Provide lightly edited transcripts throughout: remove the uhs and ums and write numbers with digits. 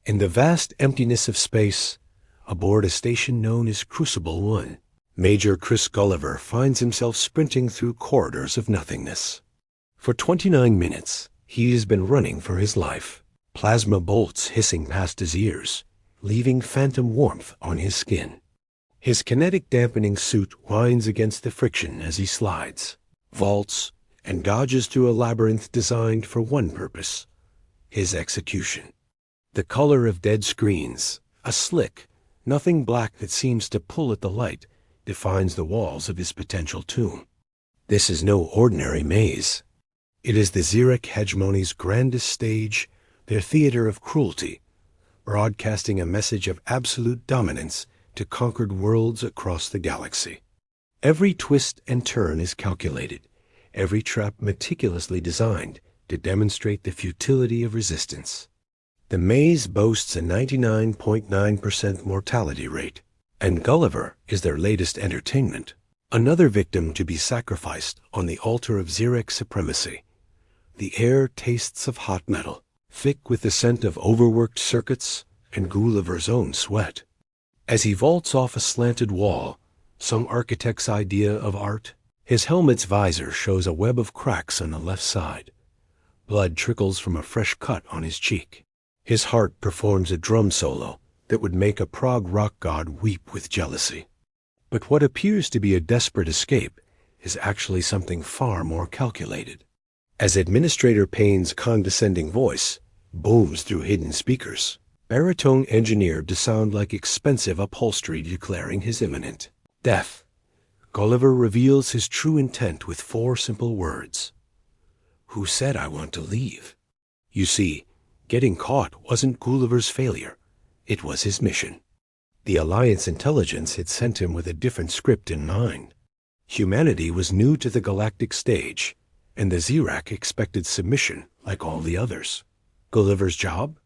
In the vast emptiness of space, aboard a station known as Crucible 1, Major Chris Gulliver finds himself sprinting through corridors of nothingness. For 29 minutes, he has been running for his life, plasma bolts hissing past his ears, leaving phantom warmth on his skin. His kinetic dampening suit whines against the friction as he slides, vaults, and dodges through a labyrinth designed for one purpose: his execution. The color of dead screens, a slick, nothing black that seems to pull at the light, defines the walls of his potential tomb. This is no ordinary maze. It is the Xeric hegemony's grandest stage, their theater of cruelty, broadcasting a message of absolute dominance to conquered worlds across the galaxy. Every twist and turn is calculated, every trap meticulously designed to demonstrate the futility of resistance. The maze boasts a 99.9% mortality rate, and Gulliver is their latest entertainment, another victim to be sacrificed on the altar of Xeric supremacy. The air tastes of hot metal, thick with the scent of overworked circuits and Gulliver's own sweat. As he vaults off a slanted wall, some architect's idea of art, his helmet's visor shows a web of cracks on the left side. Blood trickles from a fresh cut on his cheek. His heart performs a drum solo that would make a prog rock god weep with jealousy. But what appears to be a desperate escape is actually something far more calculated. As Administrator Payne's condescending voice booms through hidden speakers, baritone engineered to sound like expensive upholstery declaring his imminent death, Gulliver reveals his true intent with 4 simple words. Who said I want to leave? You see, getting caught wasn't Gulliver's failure. It was his mission. The Alliance intelligence had sent him with a different script in mind. Humanity was new to the galactic stage, and the Xerac expected submission like all the others. Gulliver's job?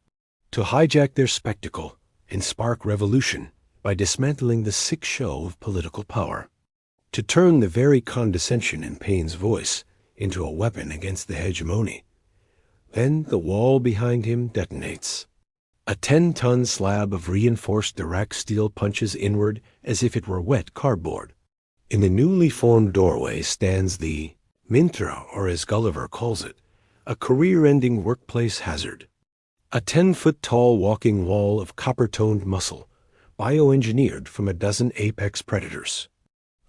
To hijack their spectacle and spark revolution by dismantling the sick show of political power. To turn the very condescension in Payne's voice into a weapon against the hegemony. Then the wall behind him detonates. A 10-ton slab of reinforced Dirac steel punches inward as if it were wet cardboard. In the newly formed doorway stands the Mintra, or as Gulliver calls it, a career-ending workplace hazard. A 10-foot-tall walking wall of copper-toned muscle, bioengineered from a dozen apex predators.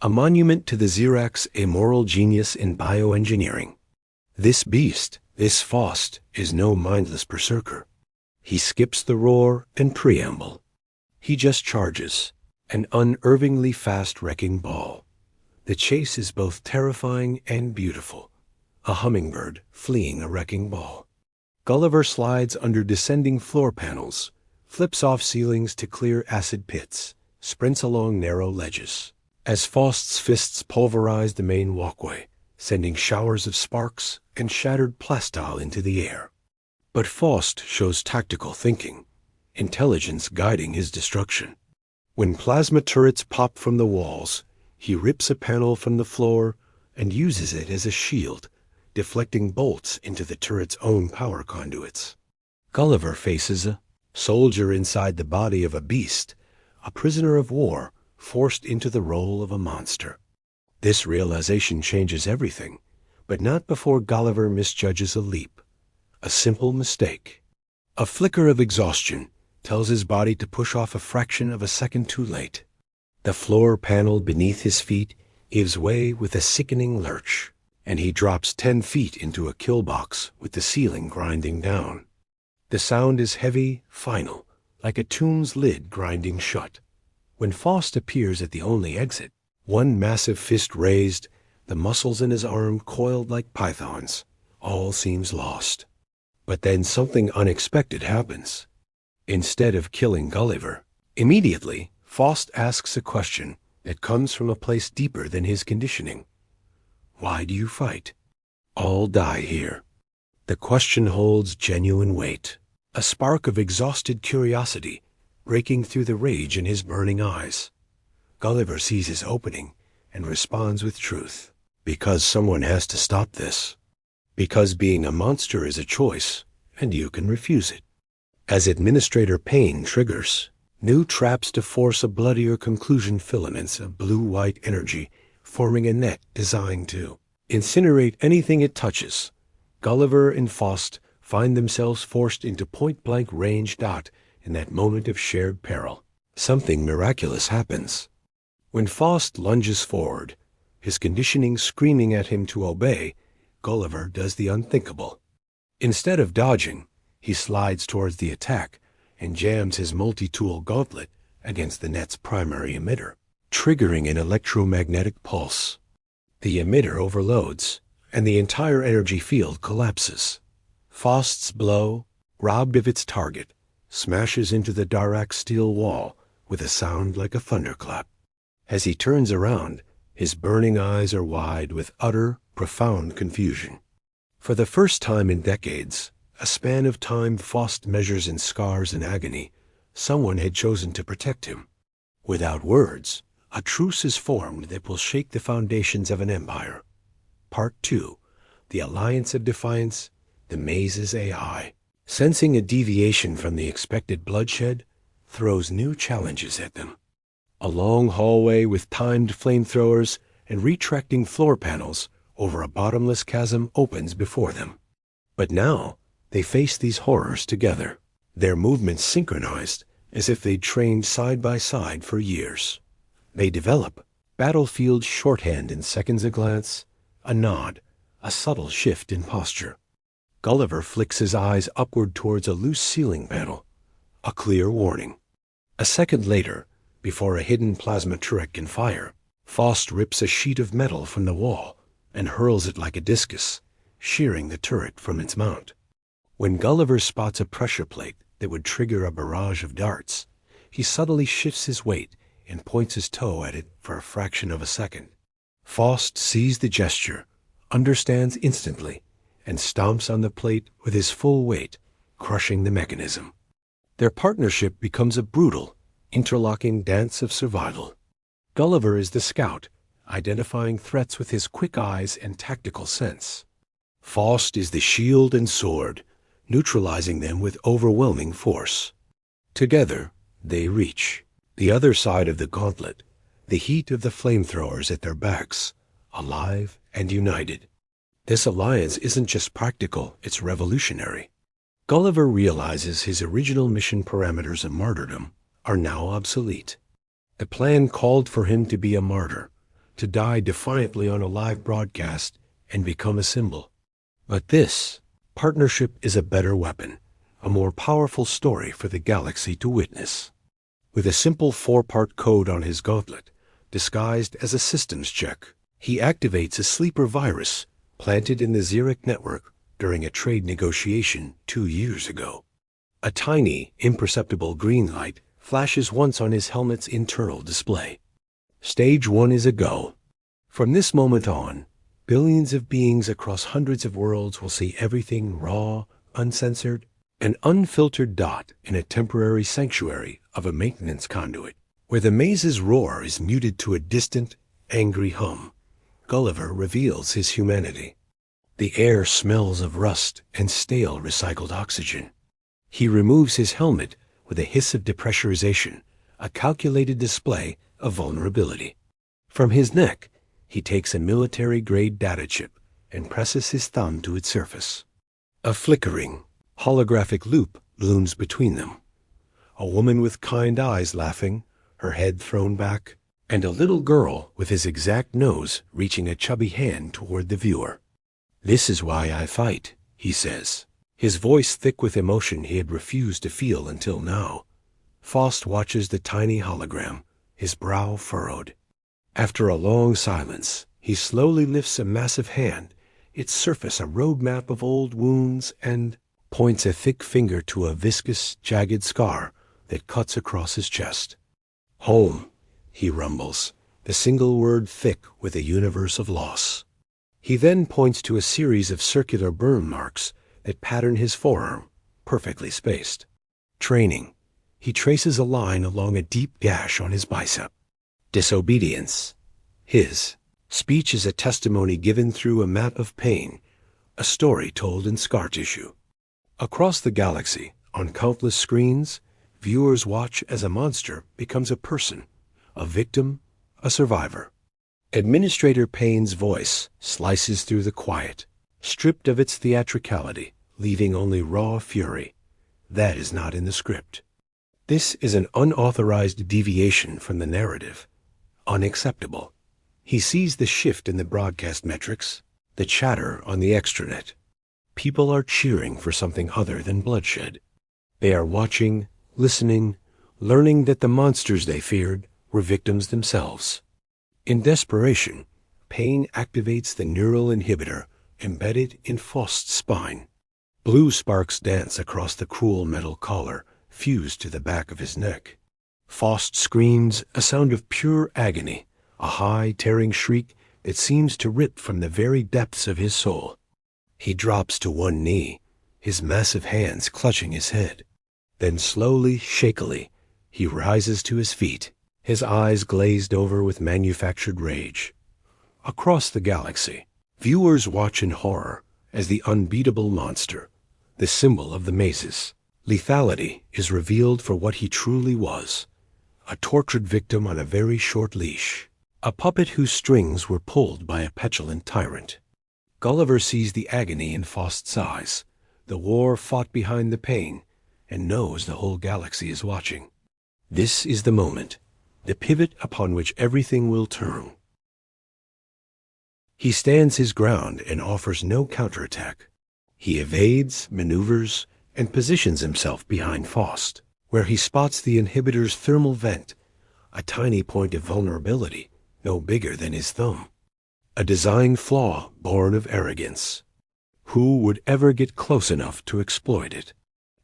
A monument to the Xerac's immoral genius in bioengineering. This beast, this Faust, is no mindless berserker. He skips the roar and preamble. He just charges, an unervingly fast wrecking ball. The chase is both terrifying and beautiful, a hummingbird fleeing a wrecking ball. Gulliver slides under descending floor panels, flips off ceilings to clear acid pits, sprints along narrow ledges. As Faust's fists pulverize the main walkway, sending showers of sparks and shattered plastile into the air. But Faust shows tactical thinking, intelligence guiding his destruction. When plasma turrets pop from the walls, he rips a panel from the floor and uses it as a shield, deflecting bolts into the turret's own power conduits. Gulliver faces a soldier inside the body of a beast, a prisoner of war forced into the role of a monster. This realization changes everything, but not before Gulliver misjudges a leap. A simple mistake. A flicker of exhaustion tells his body to push off a fraction of a second too late. The floor panel beneath his feet gives way with a sickening lurch, and he drops 10 feet into a kill box with the ceiling grinding down. The sound is heavy, final, like a tomb's lid grinding shut. When Faust appears at the only exit, one massive fist raised, the muscles in his arm coiled like pythons, all seems lost. But then something unexpected happens. Instead of killing Gulliver, immediately Faust asks a question that comes from a place deeper than his conditioning. Why do you fight? All die here. The question holds genuine weight, a spark of exhausted curiosity breaking through the rage in his burning eyes. Gulliver sees his opening and responds with truth. Because someone has to stop this. Because being a monster is a choice, and you can refuse it. As Administrator Payne triggers, new traps to force a bloodier conclusion, filaments of blue-white energy forming a net designed to incinerate anything it touches. Gulliver and Faust find themselves forced into point-blank range. In that moment of shared peril, something miraculous happens. When Faust lunges forward, his conditioning screaming at him to obey, Gulliver does the unthinkable. Instead of dodging, he slides towards the attack and jams his multi-tool gauntlet against the net's primary emitter, triggering an electromagnetic pulse. The emitter overloads, and the entire energy field collapses. Faust's blow, robbed of its target, smashes into the Darak steel wall with a sound like a thunderclap. As he turns around, his burning eyes are wide with utter, profound confusion. For the first time in decades, a span of time Faust measures in scars and agony, someone had chosen to protect him. Without words, a truce is formed that will shake the foundations of an empire. Part 2. The Alliance of Defiance, the Maze's AI, sensing a deviation from the expected bloodshed, throws new challenges at them. A long hallway with timed flamethrowers and retracting floor panels over a bottomless chasm opens before them. But now, they face these horrors together, their movements synchronized as if they'd trained side by side for years. They develop battlefield shorthand in seconds, a glance, a nod, a subtle shift in posture. Gulliver flicks his eyes upward towards a loose ceiling panel, a clear warning. A second later, before a hidden plasma turret can fire, Faust rips a sheet of metal from the wall and hurls it like a discus, shearing the turret from its mount. When Gulliver spots a pressure plate that would trigger a barrage of darts, he subtly shifts his weight and points his toe at it for a fraction of a second. Faust sees the gesture, understands instantly, and stomps on the plate with his full weight, crushing the mechanism. Their partnership becomes a brutal, interlocking dance of survival. Gulliver is the scout, identifying threats with his quick eyes and tactical sense. Faust is the shield and sword, neutralizing them with overwhelming force. Together, they reach the other side of the gauntlet, the heat of the flamethrowers at their backs, alive and united. This alliance isn't just practical, it's revolutionary. Gulliver realizes his original mission parameters of martyrdom are now obsolete. The plan called for him to be a martyr, to die defiantly on a live broadcast and become a symbol. But this partnership is a better weapon, a more powerful story for the galaxy to witness. With a simple 4-part code on his gauntlet, disguised as a systems check, he activates a sleeper virus planted in the Xeric network during a trade negotiation 2 years ago. A tiny, imperceptible green light flashes once on his helmet's internal display. Stage 1 is a go. From this moment on, billions of beings across hundreds of worlds will see everything raw, uncensored, an unfiltered in a temporary sanctuary of a maintenance conduit, where the maze's roar is muted to a distant, angry hum. Gulliver reveals his humanity. The air smells of rust and stale recycled oxygen. He removes his helmet with a hiss of depressurization, a calculated display of vulnerability. From his neck, he takes a military-grade data chip and presses his thumb to its surface. A flickering, holographic loop looms between them. A woman with kind eyes laughing, her head thrown back, and a little girl with his exact nose reaching a chubby hand toward the viewer. "This is why I fight," he says, his voice thick with emotion he had refused to feel until now. Faust watches the tiny hologram, his brow furrowed. After a long silence, he slowly lifts a massive hand, its surface a roadmap of old wounds, and points a thick finger to a viscous, jagged scar that cuts across his chest. "Home," he rumbles, the single word thick with a universe of loss. He then points to a series of circular burn marks that pattern his forearm, perfectly spaced. Training. He traces a line along a deep gash on his bicep. Disobedience. His speech is a testimony given through a map of pain, a story told in scar tissue. Across the galaxy, On countless screens, viewers watch as a monster becomes a person, a victim, a survivor. Administrator Payne's voice slices through the quiet, stripped of its theatricality, leaving only raw fury. That is not in the script. This is an unauthorized deviation from the narrative. Unacceptable. He sees the shift in the broadcast metrics, the chatter on the extranet. People are cheering for something other than bloodshed. They are watching, listening, learning that the monsters they feared were victims themselves. In desperation, Payne activates the neural inhibitor embedded in Faust's spine. Blue sparks dance across the cruel metal collar, fused to the back of his neck. Faust screams a sound of pure agony, a high, tearing shriek that seems to rip from the very depths of his soul. He drops to one knee, his massive hands clutching his head. Then slowly, shakily, he rises to his feet, his eyes glazed over with manufactured rage. Across the galaxy, viewers watch in horror as the unbeatable monster, the symbol of the mazes, lethality, is revealed for what he truly was, a tortured victim on a very short leash, a puppet whose strings were pulled by a petulant tyrant. Gulliver sees the agony in Faust's eyes, the war fought behind the pain, and knows the whole galaxy is watching. This is the moment, the pivot upon which everything will turn. He stands his ground and offers no counterattack. He evades, maneuvers, and positions himself behind Faust, where he spots the inhibitor's thermal vent, a tiny point of vulnerability, no bigger than his thumb. A design flaw born of arrogance. Who would ever get close enough to exploit it?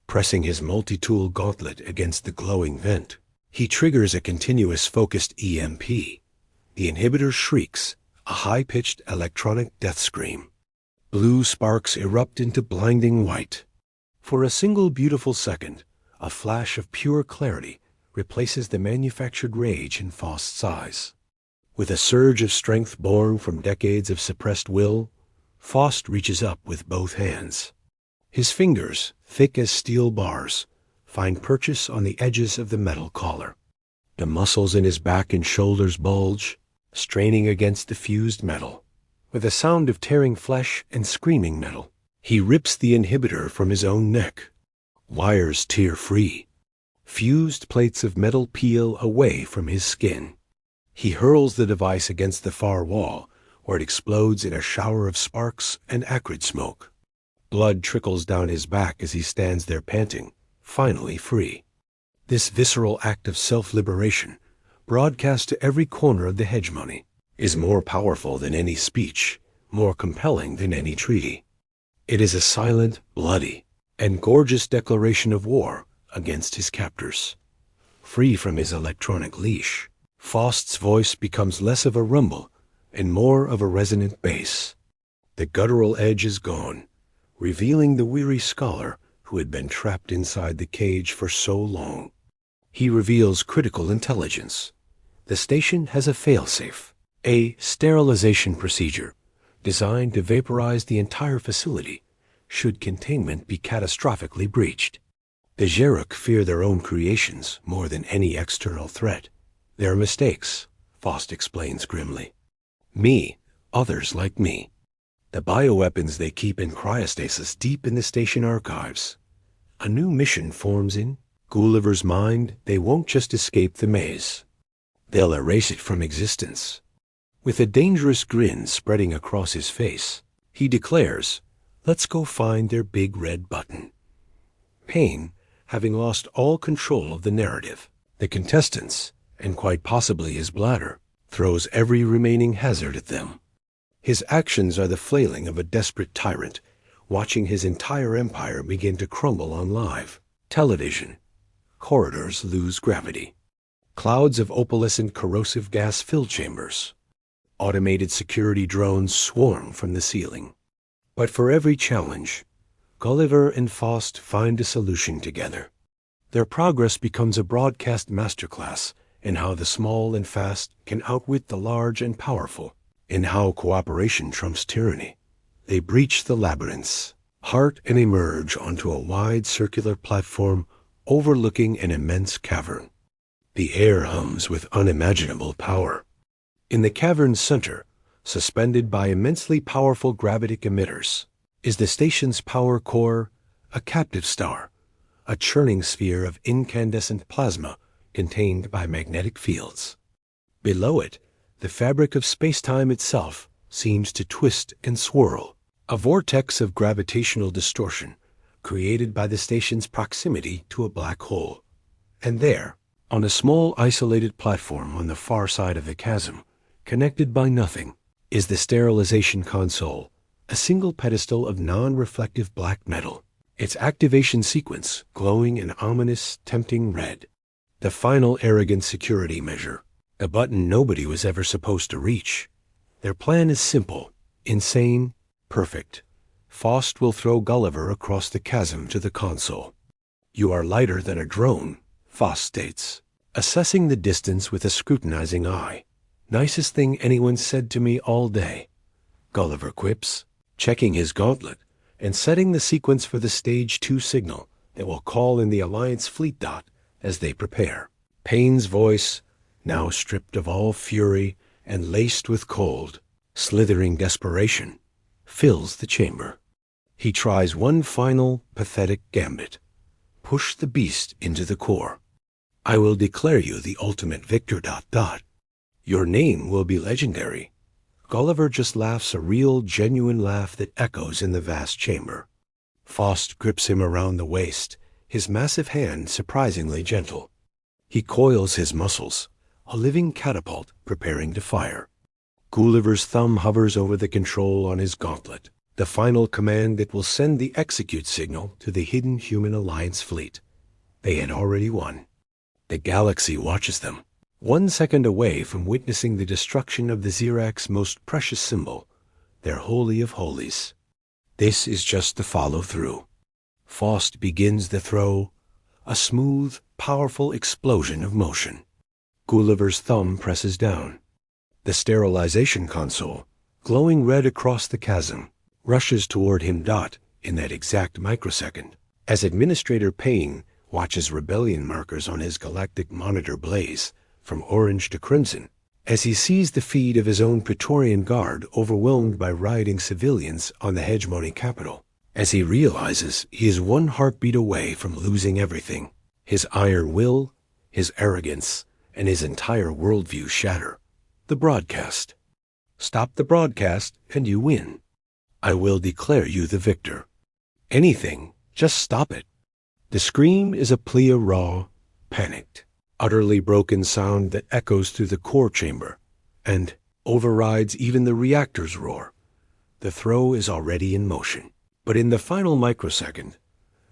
Pressing his multi-tool gauntlet against the glowing vent, he triggers a continuous focused EMP. The inhibitor shrieks, a high-pitched electronic death scream. Blue sparks erupt into blinding white. For a single beautiful second, a flash of pure clarity replaces the manufactured rage in Faust's eyes. With a surge of strength born from decades of suppressed will, Faust reaches up with both hands. His fingers, thick as steel bars, find purchase on the edges of the metal collar. The muscles in his back and shoulders bulge, straining against the fused metal. With a sound of tearing flesh and screaming metal, he rips the inhibitor from his own neck. Wires tear free. Fused plates of metal peel away from his skin. He hurls the device against the far wall, where it explodes in a shower of sparks and acrid smoke. Blood trickles down his back as he stands there panting, finally free. This visceral act of self-liberation, broadcast to every corner of the hegemony, is more powerful than any speech, more compelling than any treaty. It is a silent, bloody, and gorgeous declaration of war against his captors. Free from his electronic leash, Faust's voice becomes less of a rumble and more of a resonant bass. The guttural edge is gone, revealing the weary scholar who had been trapped inside the cage for so long. He reveals critical intelligence. The station has a failsafe, a sterilization procedure designed to vaporize the entire facility should containment be catastrophically breached. The Xeruk fear their own creations more than any external threat. Their mistakes, Faust explains grimly. Me, others like me. The bioweapons they keep in cryostasis deep in the station archives. A new mission forms in Gulliver's mind. They won't just escape the maze. They'll erase it from existence. With a dangerous grin spreading across his face, he declares, "Let's go find their big red button." Payne, having lost all control of the narrative, the contestants, and quite possibly his bladder, throws every remaining hazard at them. His actions are the flailing of a desperate tyrant, watching his entire empire begin to crumble on live television. Corridors lose gravity. Clouds of opalescent corrosive gas fill chambers. Automated security drones swarm from the ceiling. But for every challenge, Gulliver and Faust find a solution together. Their progress becomes a broadcast masterclass in how the small and fast can outwit the large and powerful, in how cooperation trumps tyranny. They breach the labyrinths, Halt and emerge onto a wide circular platform overlooking an immense cavern. The air hums with unimaginable power. In the cavern's center, suspended by immensely powerful gravitic emitters, is the station's power core, a captive star, a churning sphere of incandescent plasma contained by magnetic fields. Below it, the fabric of space-time itself seems to twist and swirl, a vortex of gravitational distortion created by the station's proximity to a black hole. And there, on a small isolated platform on the far side of the chasm, connected by nothing, is the sterilization console, a single pedestal of non-reflective black metal, its activation sequence glowing an ominous, tempting red. The final arrogant security measure, a button nobody was ever supposed to reach. Their plan is simple, insane, perfect. Faust will throw Gulliver across the chasm to the console. "You are lighter than a drone," Faust states, assessing the distance with a scrutinizing eye. "Nicest thing anyone said to me all day," Gulliver quips, checking his gauntlet and setting the sequence for the Stage 2 signal that will call in the Alliance fleet dot as they prepare. Payne's voice, now stripped of all fury and laced with cold, slithering desperation, fills the chamber. He tries one final, pathetic gambit. Push the beast into the core. "I will declare you the ultimate victor ... Your name will be legendary." Gulliver just laughs a real, genuine laugh that echoes in the vast chamber. Faust grips him around the waist, his massive hand surprisingly gentle. He coils his muscles, a living catapult preparing to fire. Gulliver's thumb hovers over the control on his gauntlet, the final command that will send the execute signal to the hidden human Alliance fleet. They had already won. The galaxy watches them, 1 second away from witnessing the destruction of the Zirak's most precious symbol, their holy of holies. This is just the follow-through. Faust begins the throw, a smooth, powerful explosion of motion. Gulliver's thumb presses down. The sterilization console, glowing red across the chasm, rushes toward him in that exact microsecond, as Administrator Payne watches rebellion markers on his galactic monitor blaze from orange to crimson, as he sees the feed of his own Praetorian Guard overwhelmed by rioting civilians on the hegemony capital, as he realizes he is one heartbeat away from losing everything. His iron will, his arrogance, and his entire worldview shatter. The broadcast. Stop the broadcast and you win. "I will declare you the victor." Anything, just stop it. The scream is a plea of raw, panicked, utterly broken sound that echoes through the core chamber and overrides even the reactor's roar. The throw is already in motion. But in the final microsecond,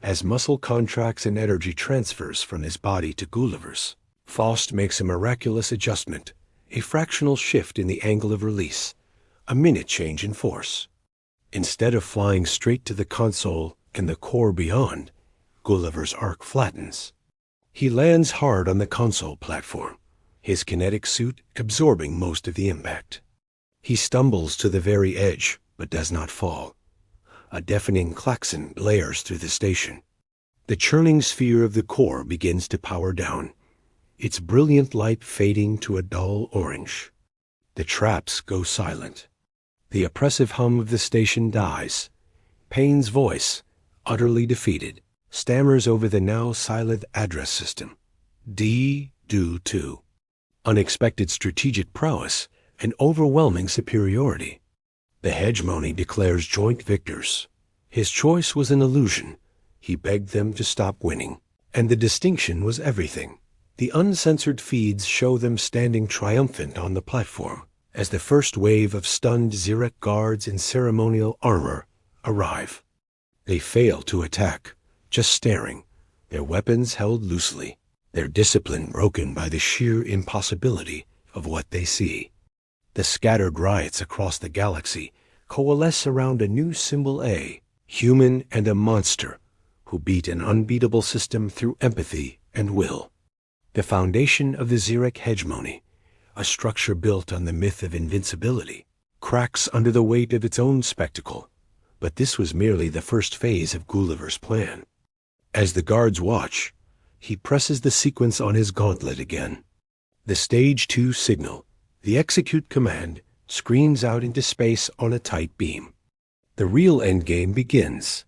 as muscle contracts and energy transfers from his body to Gulliver's, Faust makes a miraculous adjustment, a fractional shift in the angle of release, a minute change in force. Instead of flying straight to the console and the core beyond, Gulliver's arc flattens. He lands hard on the console platform, his kinetic suit absorbing most of the impact. He stumbles to the very edge, but does not fall. A deafening klaxon blares through the station. The churning sphere of the core begins to power down, its brilliant light fading to a dull orange. The traps go silent. The oppressive hum of the station dies. Payne's voice, utterly defeated, stammers over the now silent address system. D-do-2. Unexpected strategic prowess and overwhelming superiority. The hegemony declares joint victors. His choice was an illusion. He begged them to stop winning. And the distinction was everything. The uncensored feeds show them standing triumphant on the platform as the first wave of stunned Zirak guards in ceremonial armor arrive. They fail to attack, just staring, their weapons held loosely, their discipline broken by the sheer impossibility of what they see. The scattered riots across the galaxy coalesce around a new symbol A, human and a monster, who beat an unbeatable system through empathy and will. The foundation of the Zirak hegemony, a structure built on the myth of invincibility, cracks under the weight of its own spectacle, But this was merely the first phase of Gulliver's plan. As the guards watch, he presses the sequence on his gauntlet again. The Stage 2 signal, the execute command, screams out into space on a tight beam. The real endgame begins.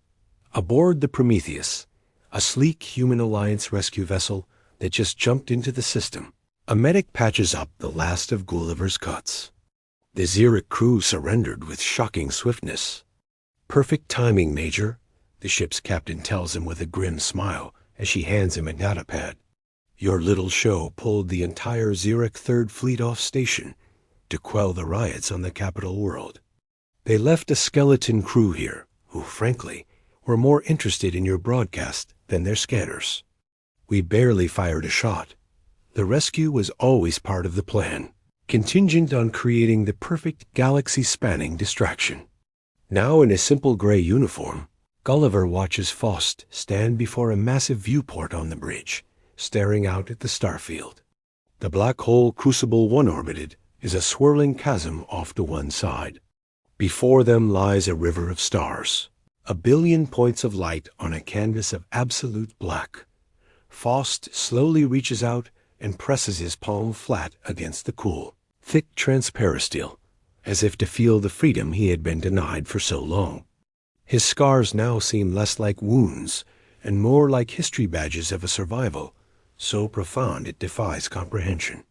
Aboard the Prometheus, a sleek Human Alliance rescue vessel that just jumped into the system, a medic patches up the last of Gulliver's cuts. The Xeric crew surrendered with shocking swiftness. "Perfect timing, Major," the ship's captain tells him with a grim smile as she hands him a datapad. "Your little show pulled the entire Xeric Third Fleet off station to quell the riots on the capital world. They left a skeleton crew here who, frankly, were more interested in your broadcast than their scanners. We barely fired a shot. The rescue was always part of the plan, contingent on creating the perfect galaxy-spanning distraction." Now in a simple gray uniform, Gulliver watches Faust stand before a massive viewport on the bridge, staring out at the starfield. The black hole Crucible 1 orbited is a swirling chasm off to one side. Before them lies a river of stars, a billion points of light on a canvas of absolute black. Faust slowly reaches out and presses his palm flat against the cool, thick transparisteel, as if to feel the freedom he had been denied for so long. His scars now seem less like wounds and more like history badges of a survival, so profound it defies comprehension.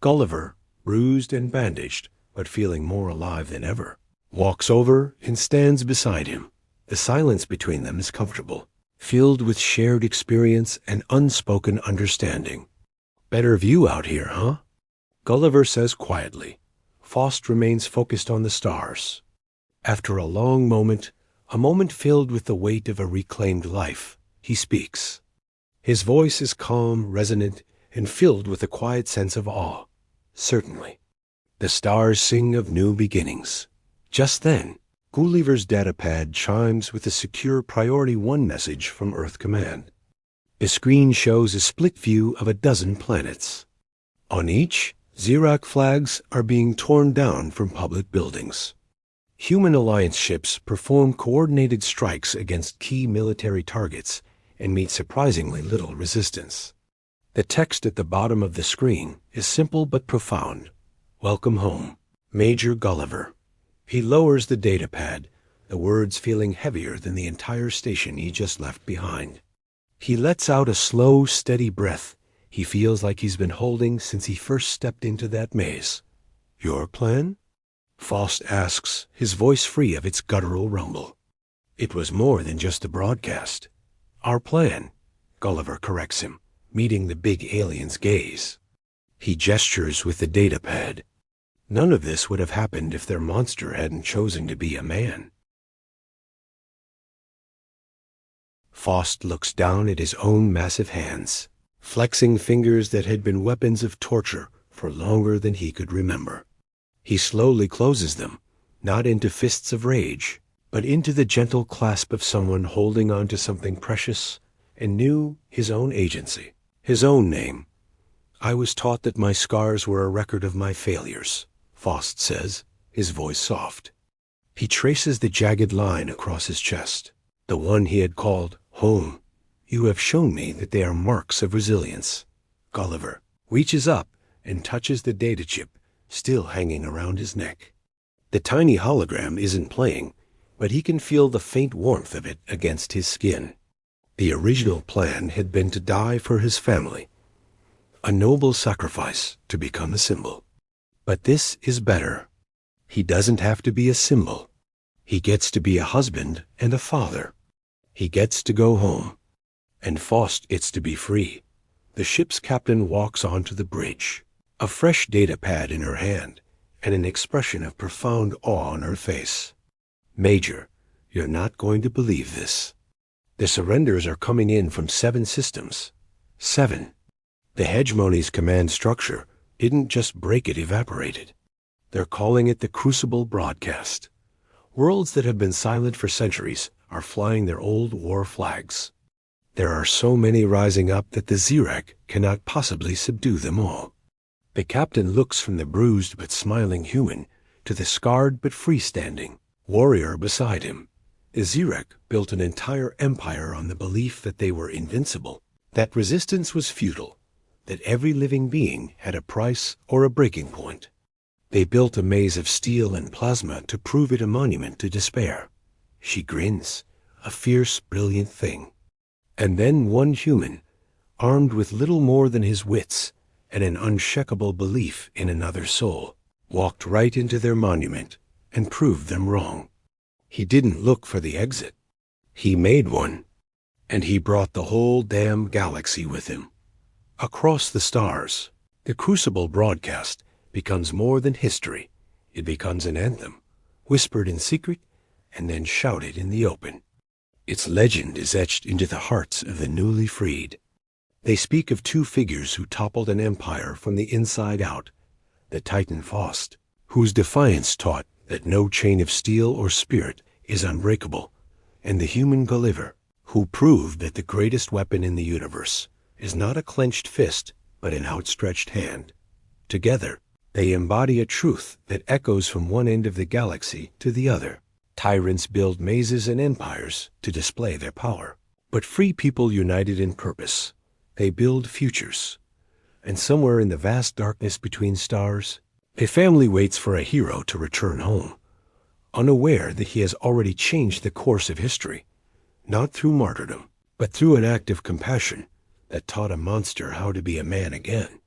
Gulliver, bruised and bandaged, but feeling more alive than ever, walks over and stands beside him. The silence between them is comfortable, filled with shared experience and unspoken understanding. "Better view out here, huh?" Gulliver says quietly. Faust remains focused on the stars. After a long moment, a moment filled with the weight of a reclaimed life, he speaks. His voice is calm, resonant, and filled with a quiet sense of awe. "Certainly. The stars sing of new beginnings." Just then, Gulliver's datapad chimes with a secure Priority 1 message from Earth Command. The screen shows a split view of a dozen planets. On each, Xerac flags are being torn down from public buildings. Human Alliance ships perform coordinated strikes against key military targets and meet surprisingly little resistance. The text at the bottom of the screen is simple but profound. "Welcome home, Major Gulliver." He lowers the datapad, the words feeling heavier than the entire station he just left behind. He lets out a slow, steady breath he feels like he's been holding since he first stepped into that maze. "Your plan?" Faust asks, his voice free of its guttural rumble. "It was more than just a broadcast." "Our plan," Gulliver corrects him, meeting the big alien's gaze. He gestures with the datapad. None of this would have happened if their monster hadn't chosen to be a man. Faust looks down at his own massive hands, flexing fingers that had been weapons of torture for longer than he could remember. He slowly closes them, not into fists of rage, but into the gentle clasp of someone holding on to something precious and new, his own agency, his own name. "I was taught that my scars were a record of my failures," Faust says, his voice soft. He traces the jagged line across his chest, the one he had called home. "You have shown me that they are marks of resilience." Gulliver reaches up and touches the data chip still hanging around his neck. The tiny hologram isn't playing, but he can feel the faint warmth of it against his skin. The original plan had been to die for his family, a noble sacrifice to become a symbol. But this is better. He doesn't have to be a symbol. He gets to be a husband and a father. He gets to go home. And Faust gets to be free. The ship's captain walks onto the bridge, a fresh data pad in her hand, and an expression of profound awe on her face. "Major, you're not going to believe this. The surrenders are coming in from 7 systems. 7. The Hegemony's command structure didn't just break, it evaporated. They're calling it the Crucible broadcast. Worlds that have been silent for centuries are flying their old war flags. There are so many rising up that the Xerac cannot possibly subdue them all." The captain looks from the bruised but smiling human to the scarred but freestanding warrior beside him. The Xerec built an entire empire on the belief that they were invincible, that resistance was futile, that every living being had a price or a breaking point. They built a maze of steel and plasma to prove it a monument to despair. She grins, a fierce, brilliant thing. And then one human, armed with little more than his wits and an unshakable belief in another soul, walked right into their monument and proved them wrong. He didn't look for the exit. He made one, and he brought the whole damn galaxy with him. Across the stars, the Crucible broadcast becomes more than history. It becomes an anthem, whispered in secret and then shouted in the open. Its legend is etched into the hearts of the newly freed. They speak of two figures who toppled an empire from the inside out, the Titan Faust, whose defiance taught that no chain of steel or spirit is unbreakable, and the human Gulliver, who proved that the greatest weapon in the universe is not a clenched fist, but an outstretched hand. Together, they embody a truth that echoes from one end of the galaxy to the other. Tyrants build mazes and empires to display their power, but free people united in purpose, they build futures. And somewhere in the vast darkness between stars, a family waits for a hero to return home, unaware that he has already changed the course of history, not through martyrdom, but through an act of compassion that taught a monster how to be a man again.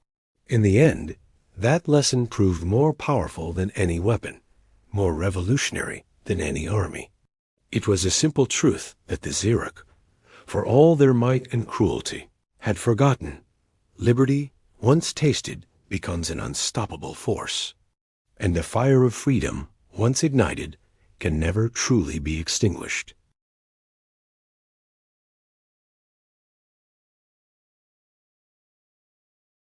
In the end, that lesson proved more powerful than any weapon, more revolutionary than any army. It was a simple truth that the Xerec, for all their might and cruelty, had forgotten. Liberty, once tasted, becomes an unstoppable force. And the fire of freedom, once ignited, can never truly be extinguished.